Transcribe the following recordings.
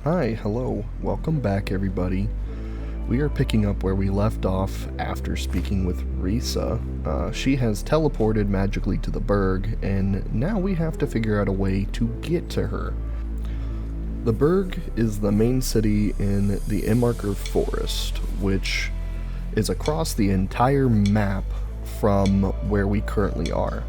Hi, hello, welcome back everybody. We are picking up where we left off after speaking with Risa. She has teleported magically to the Berg, and now we have to figure out a way to get to her. The Berg is the main city in the Immarker Forest, which is across the entire map from where we currently are.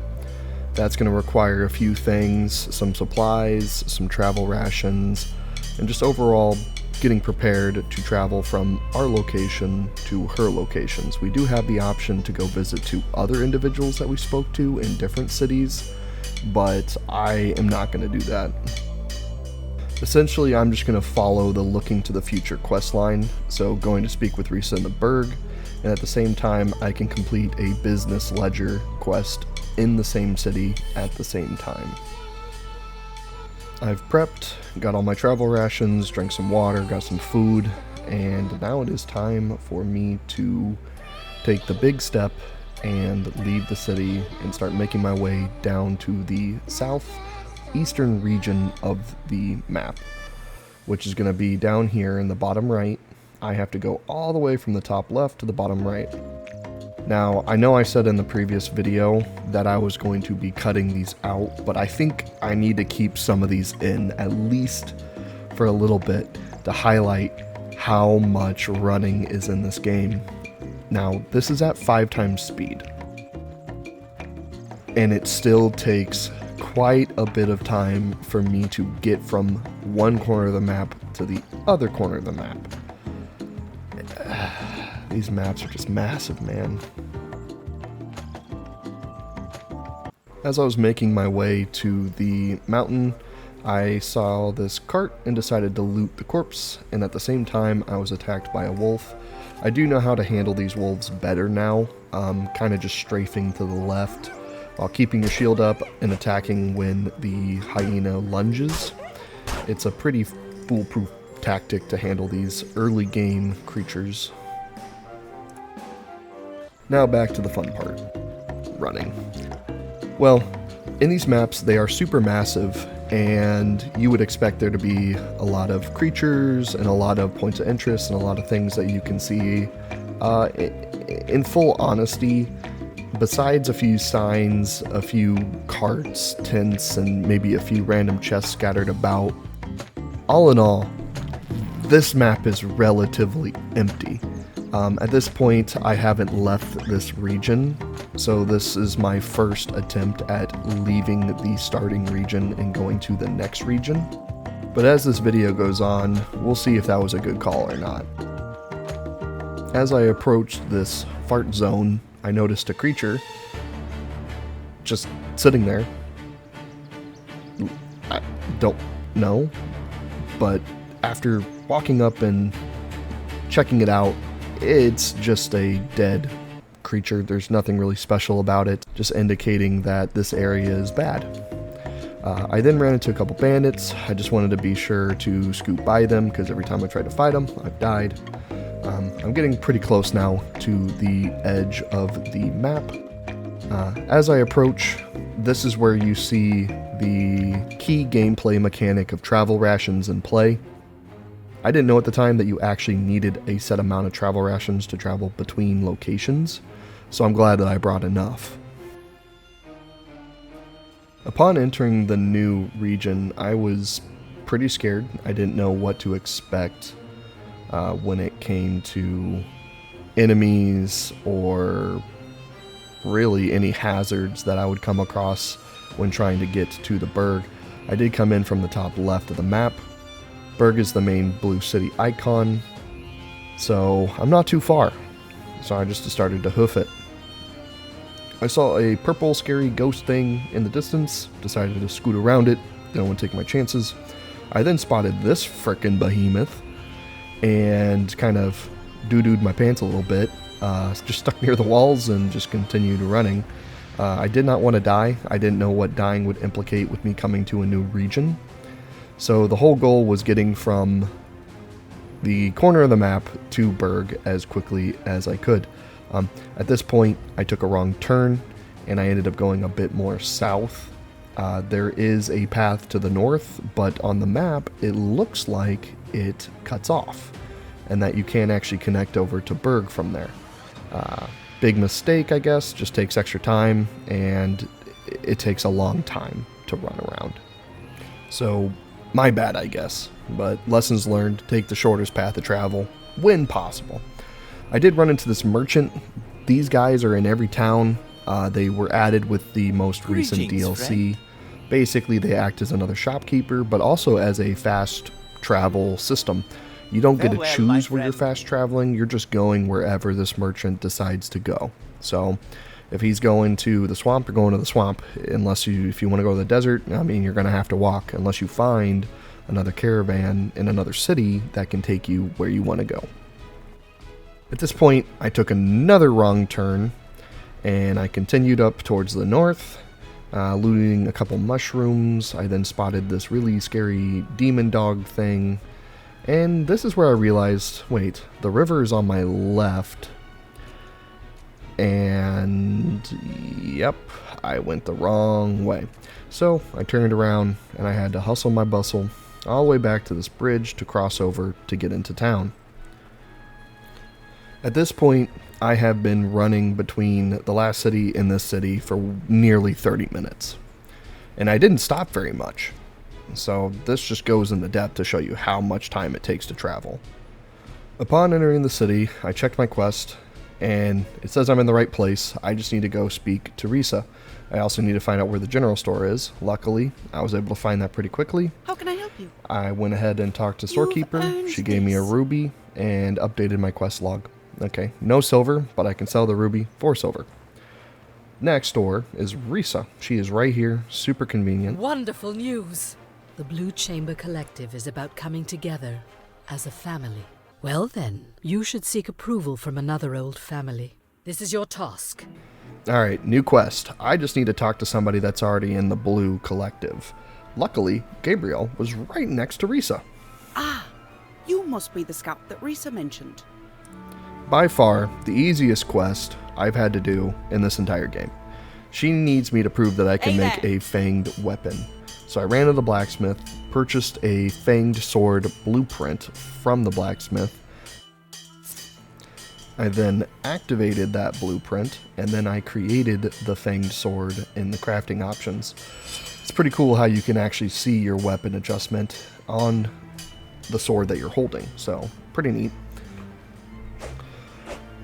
That's going to require a few things, some supplies, some travel rations, and just overall getting prepared to travel from our location to her locations. We do have the option to go visit two other individuals that we spoke to in different cities, but I am not going to do that. Essentially, I'm just going to follow the Looking to the Future quest line, so going to speak with Risa in the Berg, and at the same time I can complete a business ledger quest in the same city at the same time. I've prepped, got all my travel rations, drank some water, got some food, and now it is time for me to take the big step and leave the city and start making my way down to the southeastern region of the map, which is going to be down here in the bottom right. I have to go all the way from the top left to the bottom right. Now, I know I said in the previous video that I was going to be cutting these out, but I think I need to keep some of these in, at least for a little bit, to highlight how much running is in this game. Now, this is at 5 times speed, and it still takes quite a bit of time for me to get from one corner of the map to the other corner of the map. These maps are just massive, man. As I was making my way to the mountain, I saw this cart and decided to loot the corpse, and at the same time I was attacked by a wolf. I do know how to handle these wolves better now, kind of just strafing to the left while keeping your shield up and attacking when the hyena lunges. It's a pretty foolproof tactic to handle these early game creatures. Now back to the fun part, running. Well, in these maps they are super massive, and you would expect there to be a lot of creatures and a lot of points of interest and a lot of things that you can see. In full honesty, besides a few signs, a few carts, tents, and maybe a few random chests scattered about, all in all, this map is relatively empty. At this point, I haven't left this region, so this is my first attempt at leaving the starting region and going to the next region. But as this video goes on, we'll see if that was a good call or not. As I approached this fart zone, I noticed a creature just sitting there. I don't know, but after walking up and checking it out, it's just a dead creature. There's nothing really special about it, just indicating that this area is bad. I then ran into a couple bandits. I just wanted to be sure to scoot by them because every time I tried to fight them, I've died. I'm getting pretty close now to the edge of the map. As I approach, this is where you see the key gameplay mechanic of travel rations in play. I didn't know at the time that you actually needed a set amount of travel rations to travel between locations, so I'm glad that I brought enough. Upon entering the new region, I was pretty scared. I didn't know what to expect when it came to enemies or really any hazards that I would come across when trying to get to the Berg. I did come in from the top left of the map. Berg is the main blue city icon, so I'm not too far, so I just started to hoof it. I saw a purple scary ghost thing in the distance, decided to scoot around it, didn't want to take my chances. I then spotted this frickin' behemoth and kind of doo-dooed my pants a little bit, just stuck near the walls and just continued running. I did not want to die. I didn't know what dying would implicate with me coming to a new region. So the whole goal was getting from the corner of the map to Berg as quickly as I could. At this point, I took a wrong turn, and I ended up going a bit more south. There is a path to the north, but on the map, it looks like it cuts off, and that you can't actually connect over to Berg from there. Big mistake, I guess. Just takes extra time, and it takes a long time to run around. So, my bad, I guess. But lessons learned, take the shortest path to travel when possible. I did run into this merchant. These guys are in every town. They were added with the most recent DLC. Friend. Basically, they act as another shopkeeper, but also as a fast travel system. You don't get to choose where you're fast traveling. You're just going wherever this merchant decides to go. So, if he's going to the swamp, you're going to the swamp. If you want to go to the desert, I mean, you're going to have to walk unless you find another caravan in another city that can take you where you want to go. At this point, I took another wrong turn, and I continued up towards the north, looting a couple mushrooms. I then spotted this really scary demon dog thing. And this is where I realized, wait, the river is on my left. And yep, I went the wrong way. So I turned around and I had to hustle my bustle all the way back to this bridge to cross over to get into town. At this point, I have been running between the last city and this city for nearly 30 minutes. And I didn't stop very much. So this just goes into depth to show you how much time it takes to travel. Upon entering the city, I checked my quest, and it says I'm in the right place. I just need to go speak to Risa. I also need to find out where the general store is. Luckily, I was able to find that pretty quickly. How can I help you? I went ahead and talked to storekeeper. She gave me a ruby and updated my quest log. Okay, no silver, but I can sell the ruby for silver. Next door is Risa. She is right here, super convenient. Wonderful news! The Blue Chamber Collective is about coming together as a family. Well then, you should seek approval from another old family. This is your task. Alright, new quest. I just need to talk to somebody that's already in the Blue Collective. Luckily, Gabriel was right next to Risa. Ah, you must be the scout that Risa mentioned. By far, the easiest quest I've had to do in this entire game. She needs me to prove that I can make a fanged weapon. So I ran to the blacksmith, purchased a fanged sword blueprint from the blacksmith. I then activated that blueprint, and then I created the fanged sword in the crafting options. It's pretty cool how you can actually see your weapon adjustment on the sword that you're holding, so pretty neat.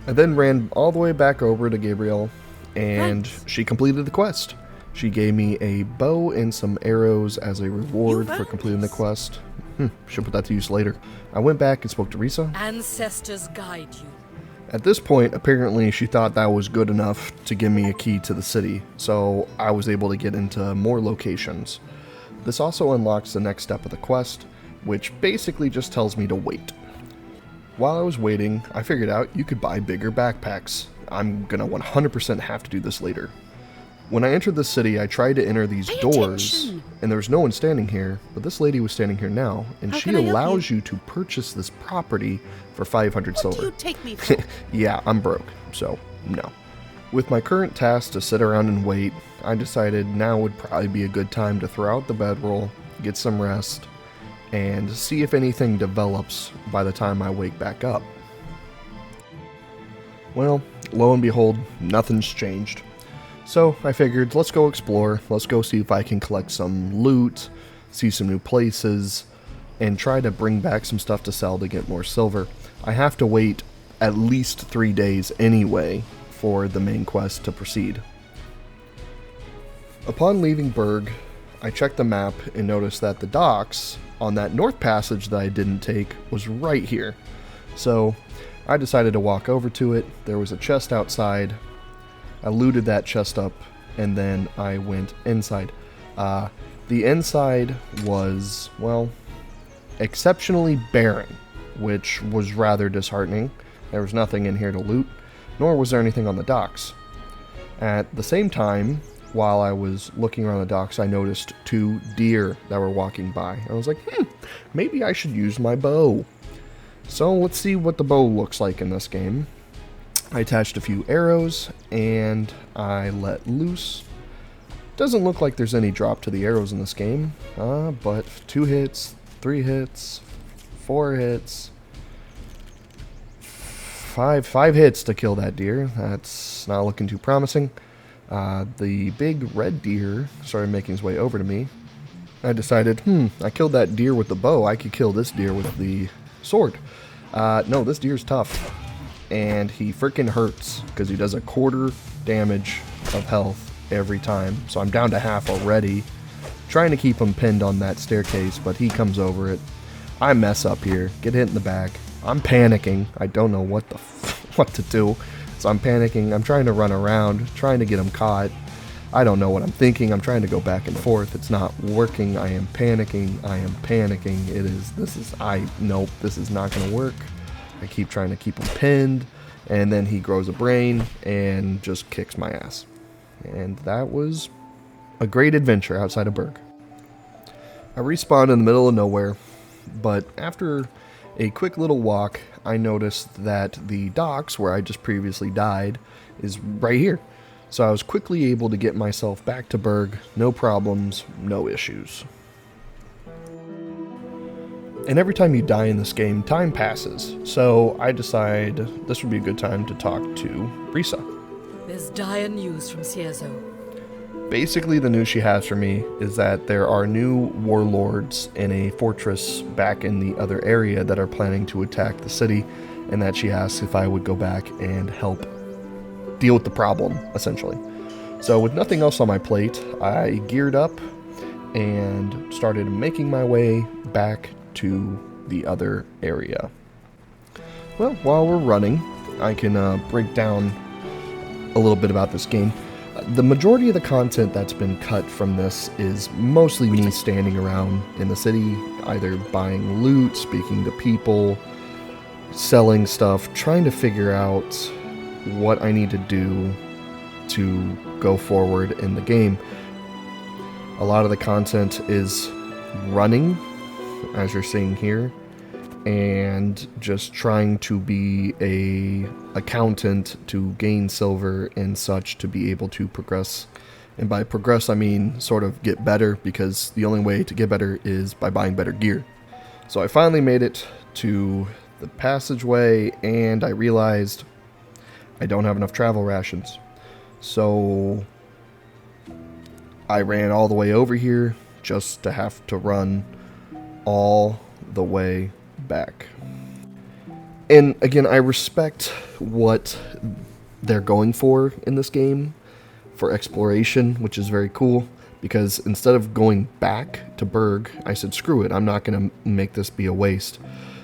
I then ran all the way back over to Gabriel, and she completed the quest. She gave me a bow and some arrows as a reward for completing the quest. Should put that to use later. I went back and spoke to Risa. Ancestors guide you. At this point, apparently she thought that was good enough to give me a key to the city, so I was able to get into more locations. This also unlocks the next step of the quest, which basically just tells me to wait. While I was waiting, I figured out you could buy bigger backpacks. I'm gonna 100% have to do this later. When I entered the city, I tried to enter these doors, and there was no one standing here, but this lady was standing here now, and she allows you to purchase this property for 500 silver. What do you take me for? Yeah, I'm broke, so no. With my current task to sit around and wait, I decided now would probably be a good time to throw out the bedroll, get some rest, and see if anything develops by the time I wake back up. Well, lo and behold, nothing's changed. So I figured, let's go explore, let's go see if I can collect some loot, see some new places, and try to bring back some stuff to sell to get more silver. I have to wait at least 3 days anyway for the main quest to proceed. Upon leaving Berg, I checked the map and noticed that the docks on that north passage that I didn't take was right here. So I decided to walk over to it. There was a chest outside. I looted that chest up, and then I went inside. The inside was, well, exceptionally barren, which was rather disheartening. There was nothing in here to loot, nor was there anything on the docks. At the same time, while I was looking around the docks, I noticed 2 deer that were walking by. I was like, maybe I should use my bow. So let's see what the bow looks like in this game. I attached a few arrows, and I let loose. Doesn't look like there's any drop to the arrows in this game, but 2 hits, 3 hits, 4 hits. Five hits to kill that deer. That's not looking too promising. The big red deer started making his way over to me. I decided, I killed that deer with the bow. I could kill this deer with the sword. No, this deer's tough. And he freaking hurts because he does a quarter damage of health every time. So I'm down to half already. Trying to keep him pinned on that staircase, but he comes over it. I mess up here, get hit in the back. I'm panicking. I don't know what to do. So I'm panicking. I'm trying to run around, trying to get him caught. I don't know what I'm thinking. I'm trying to go back and forth. It's not working. I am panicking. Nope, this is not going to work. I keep trying to keep him pinned, and then he grows a brain and just kicks my ass. And that was a great adventure outside of Berg. I respawned in the middle of nowhere, but after a quick little walk, I noticed that the docks where I just previously died is right here. So I was quickly able to get myself back to Berg, no problems, no issues. And every time you die in this game, time passes. So I decide this would be a good time to talk to Risa. There's dire news from Cierzo. Basically, the news she has for me is that there are new warlords in a fortress back in the other area that are planning to attack the city, and that she asks if I would go back and help deal with the problem, essentially. So with nothing else on my plate, I geared up and started making my way back to the other area. Well, while we're running, I can break down a little bit about this game. The majority of the content that's been cut from this is mostly me standing around in the city, either buying loot, speaking to people, selling stuff, trying to figure out what I need to do to go forward in the game. A lot of the content is running, as you're seeing here, and just trying to be a accountant to gain silver and such to be able to progress. And by progress, I mean sort of get better, because the only way to get better is by buying better gear. So I finally made it to the passageway, and I realized I don't have enough travel rations. So I ran all the way over here just to have to run all the way back. And again, I respect what they're going for in this game for exploration, which is very cool, because instead of going back to Berg, I said, screw it, I'm not going to make this be a waste.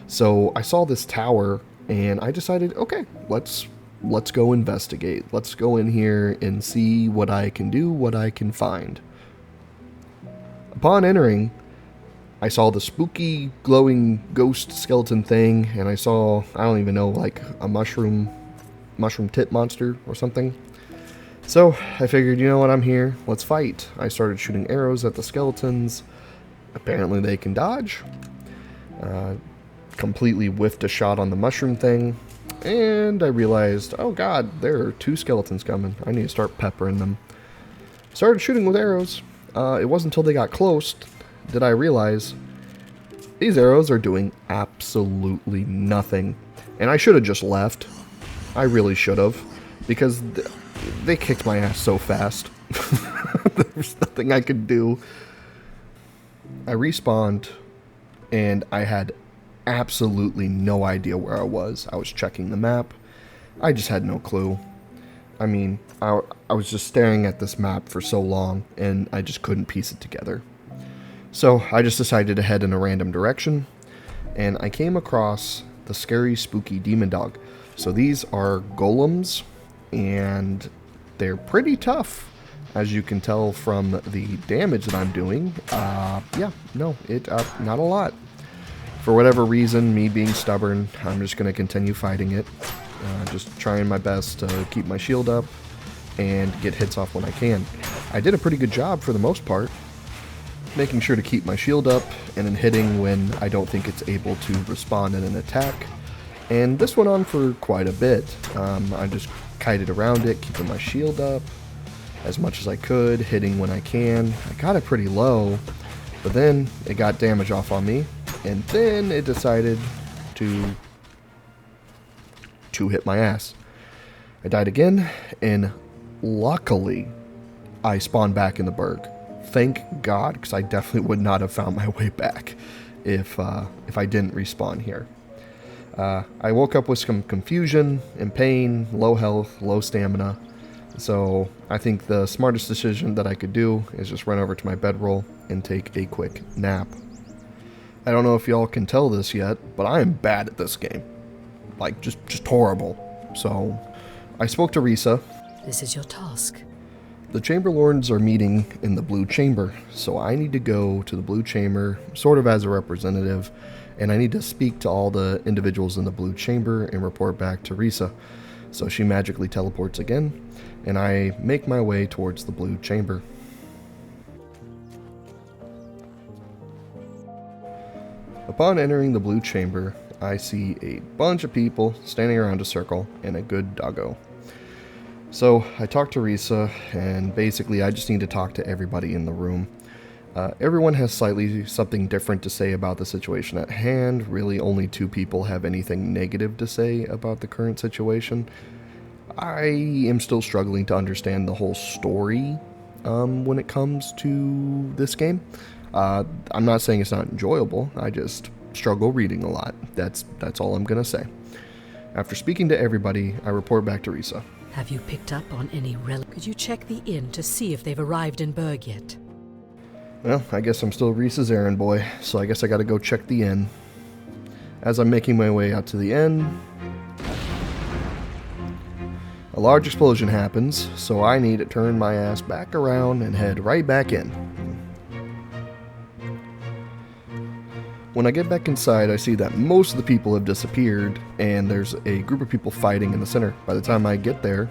So I saw this tower, and I decided, okay, let's go investigate. Let's go in here and see what I can do, what I can find. Upon entering, I saw the spooky glowing ghost skeleton thing, and I saw, I don't even know, like a mushroom tit monster or something. So I figured, you know what, I'm here, let's fight. I started shooting arrows at the skeletons. Apparently they can dodge. Completely whiffed a shot on the mushroom thing, and I realized, oh god, there are 2 skeletons coming. I need to start peppering them. Started shooting with arrows. It wasn't until they got close did I realize these arrows are doing absolutely nothing. And I should have just left. I really should have, because they kicked my ass so fast. There's nothing I could do. I respawned, and I had absolutely no idea where I was. I was checking the map. I just had no clue. I mean, I was just staring at this map for so long, and I just couldn't piece it together. So I just decided to head in a random direction, and I came across the scary, spooky demon dog. So these are golems, and they're pretty tough, as you can tell from the damage that I'm doing. Not a lot. For whatever reason, me being stubborn, I'm just going to continue fighting it. Just trying my best to keep my shield up and get hits off when I can. I did a pretty good job for the most part, making sure to keep my shield up and then hitting when I don't think it's able to respond in an attack. And this went on for quite a bit. I just kited around it, keeping my shield up as much as I could, hitting when I can. I got it pretty low, but then it got damage off on me, and then it decided to hit my ass. I died again, and luckily, I spawned back in the Berg. Thank God, because I definitely would not have found my way back if I didn't respawn here. I woke up with some confusion and pain, low health, low stamina. So I think the smartest decision that I could do is just run over to my bedroll and take a quick nap. I don't know if y'all can tell this yet, but I am bad at this game. Like, just horrible. So I spoke to Risa. This is your task. The Chamberlords are meeting in the Blue Chamber, so I need to go to the Blue Chamber sort of as a representative, and I need to speak to all the individuals in the Blue Chamber and report back to Risa. So she magically teleports again, and I make my way towards the Blue Chamber. Upon entering the Blue Chamber, I see a bunch of people standing around a circle and a good doggo. So I talk to Risa, and basically I just need to talk to everybody in the room. Everyone has slightly something different to say about the situation at hand. Really only 2 people have anything negative to say about the current situation. I am still struggling to understand the whole story when it comes to this game. I'm not saying it's not enjoyable, I just struggle reading a lot. That's all I'm gonna say. After speaking to everybody, I report back to Risa. Have you picked up on any Could you check the inn to see if they've arrived in Berg yet? Well, I guess I'm still Risa's errand boy, so I guess I gotta go check the inn. As I'm making my way out to the inn, a large explosion happens, so I need to turn my ass back around and head right back in. When I get back inside, I see that most of the people have disappeared, and there's a group of people fighting in the center. By the time I get there,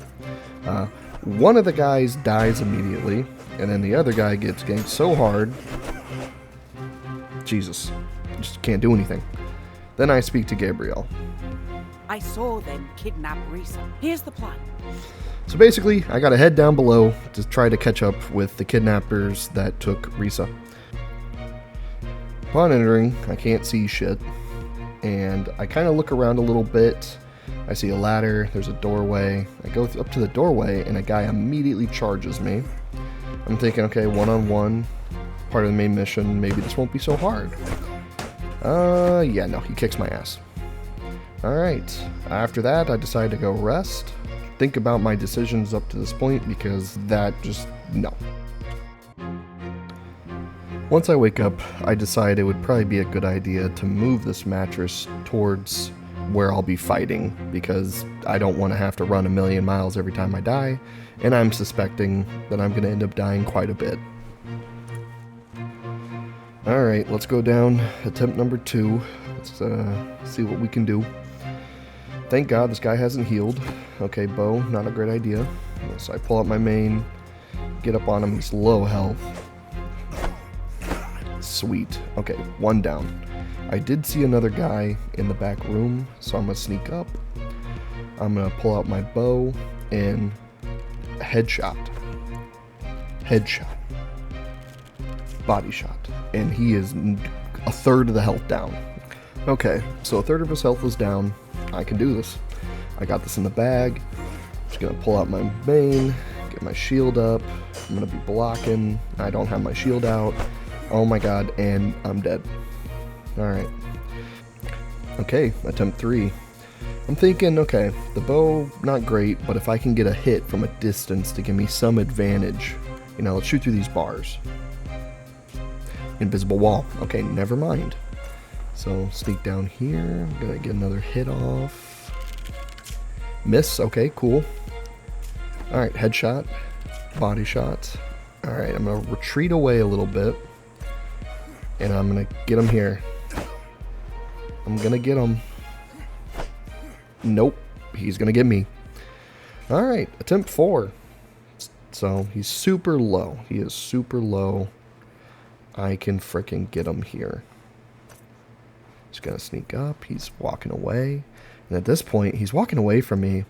one of the guys dies immediately, and then the other guy gets ganked so hard, Jesus, just can't do anything. Then I speak to Gabriel. I saw them kidnap Risa. Here's the plan. So basically, I gotta head down below to try to catch up with the kidnappers that took Risa. Upon entering, I can't see shit, and I kind of look around a little bit. I see a ladder, there's a doorway. I go up to the doorway, and a guy immediately charges me. I'm thinking, okay, one-on-one, part of the main mission, maybe this won't be so hard. Yeah, no, he kicks my ass. Alright, after that, I decide to go rest, think about my decisions up to this point, because that just, no. Once I wake up, I decide it would probably be a good idea to move this mattress towards where I'll be fighting, because I don't want to have to run a million miles every time I die, and I'm suspecting that I'm going to end up dying quite a bit. Alright, let's go down. Attempt number 2. Let's see what we can do. Thank God this guy hasn't healed. Okay, bow, not a great idea. So I pull out my main, get up on him, he's low health. Sweet. Okay, 1 down. I did see another guy in the back room, so I'm going to sneak up. I'm going to pull out my bow and headshot. Headshot. Body shot. And he is a third of the health down. Okay, so a third of his health is down. I can do this. I got this in the bag. Just going to pull out my main, get my shield up. I'm going to be blocking. I don't have my shield out. Oh my god, and I'm dead. Alright. Okay, attempt 3. I'm thinking, okay, the bow, not great, but if I can get a hit from a distance to give me some advantage, you know, let's shoot through these bars. Invisible wall. Okay, never mind. So, sneak down here. I'm gonna get another hit off. Miss. Okay, cool. Alright, headshot. Body shot. Alright, I'm gonna retreat away a little bit. And I'm gonna get him here. I'm gonna get him. Nope. He's gonna get me. Alright, attempt 4. So, he's super low. He is super low. I can frickin' get him here. He's gonna sneak up. He's walking away. And at this point, he's walking away from me.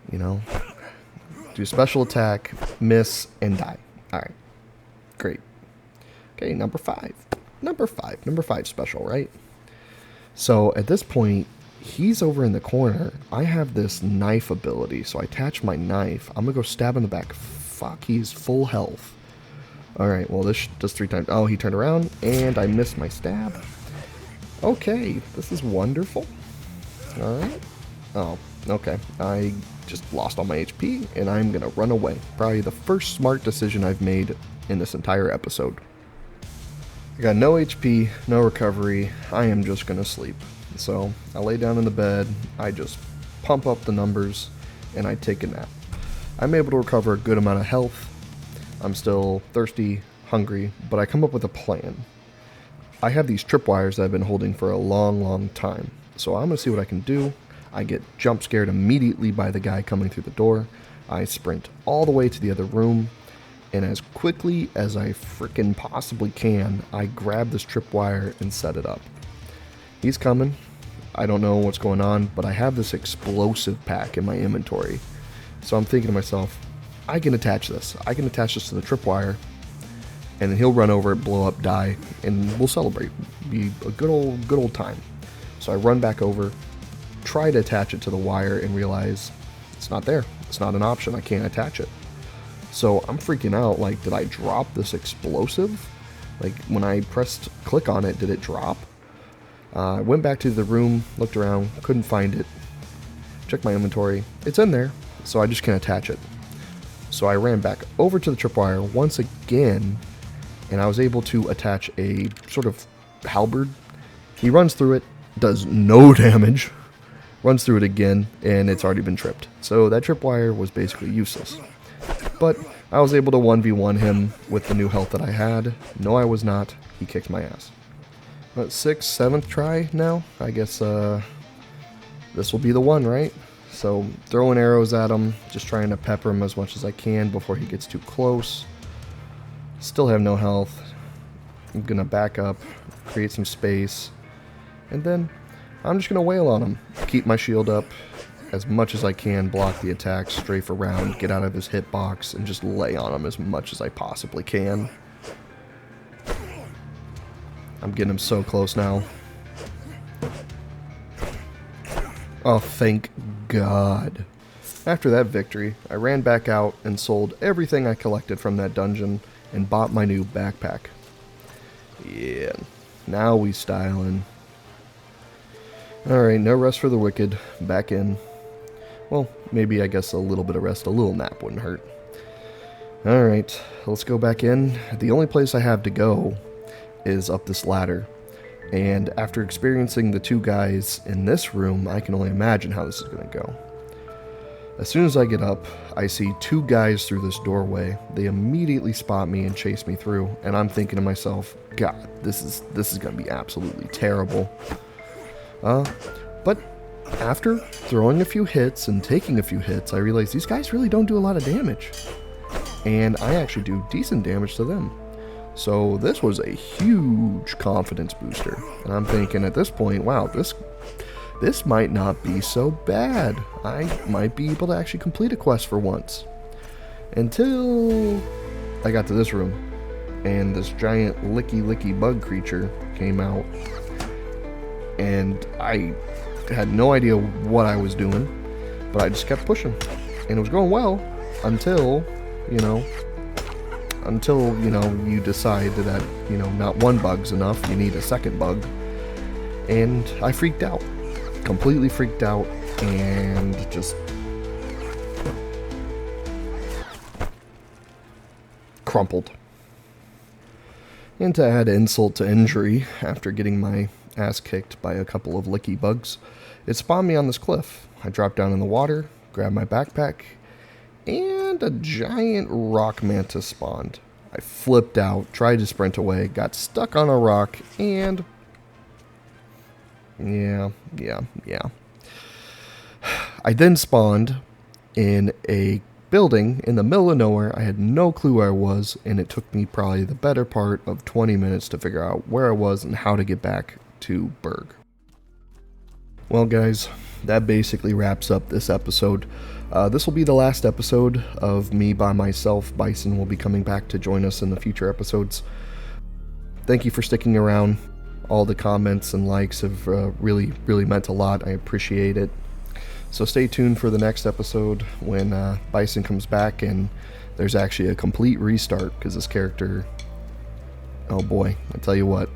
You know. Do special attack, miss, and die. Alright. Great. Okay, number 5. number 5 special, right? So at this point, he's over in the corner. I have this knife ability, so I attach my knife. I'm gonna go stab in the back. Fuck, he's full health. Alright, well this does 3 times. Oh, he turned around, and I missed my stab. Okay, this is wonderful. Alright. Oh, okay. I just lost all my HP, and I'm gonna run away. Probably the first smart decision I've made in this entire episode. I got no HP, no recovery. I am just gonna sleep. So I lay down in the bed, I just pump up the numbers, and I take a nap. I'm able to recover a good amount of health. I'm still thirsty, hungry, but I come up with a plan. I have these tripwires that I've been holding for a long time. So I'm gonna see what I can do. I get jump scared immediately by the guy coming through the door. I sprint all the way to the other room, and as quickly as I frickin' possibly can, I grab this tripwire and set it up. He's coming. I don't know what's going on, but I have this explosive pack in my inventory. So I'm thinking to myself, I can attach this. I can attach this to the tripwire, and then he'll run over it, blow up, die, and we'll celebrate. Be a good old time. So I run back over, try to attach it to the wire, and realize it's not there. It's not an option. I can't attach it. So I'm freaking out, like, did I drop this explosive? Like, when I pressed click on it, did it drop? I went back to the room, looked around, couldn't find it. Checked my inventory. It's in there, so I just can't attach it. So I ran back over to the tripwire once again, and I was able to attach a sort of halberd. He runs through it, does no damage, runs through it again, and it's already been tripped. So that tripwire was basically useless. But I was able to 1v1 him with the new health that I had. No, I was not. He kicked my ass. But 6th, 7th try now. I guess this will be the one, right? So throwing arrows at him, just trying to pepper him as much as I can before he gets too close. Still have no health. I'm gonna back up, create some space, and then I'm just gonna wail on him. Keep my shield up as much as I can, block the attack, strafe around, get out of his hitbox, and just lay on him as much as I possibly can. I'm getting him so close now. Oh, thank God. After that victory, I ran back out and sold everything I collected from that dungeon and bought my new backpack. Yeah, now we stylin'. Alright, no rest for the wicked. Back in. Well, maybe I guess a little bit of rest, a little nap wouldn't hurt. Alright, let's go back in. The only place I have to go is up this ladder. And after experiencing the 2 guys in this room, I can only imagine how this is going to go. As soon as I get up, I see 2 guys through this doorway. They immediately spot me and chase me through, and I'm thinking to myself, God, this is going to be absolutely terrible. But after throwing a few hits and taking a few hits, I realize these guys really don't do a lot of damage. And I actually do decent damage to them. So this was a huge confidence booster. And I'm thinking at this point, wow, this might not be so bad. I might be able to actually complete a quest for once. Until I got to this room, and this giant licky bug creature came out. And I had no idea what I was doing, but I just kept pushing. And it was going well until, you you decide that, not one bug's enough, you need a second bug. And I freaked out. Completely freaked out, and just crumpled. And to add insult to injury, after getting my ass kicked by a couple of licky bugs, it spawned me on this cliff. I dropped down in the water, grabbed my backpack, and a giant rock mantis spawned. I flipped out, tried to sprint away, got stuck on a rock, and yeah. I then spawned in a building in the middle of nowhere. I had no clue where I was, and it took me probably the better part of 20 minutes to figure out where I was and how to get back to Berg. Well, guys, that basically wraps up this episode. This will be the last episode of me by myself. Bison will be coming back to join us in the future episodes. thank you for sticking around. All the comments and likes have really meant a lot. I appreciate it. So stay tuned for the next episode when Bison comes back and there's actually a complete restart, because this character, oh boy, I tell you what.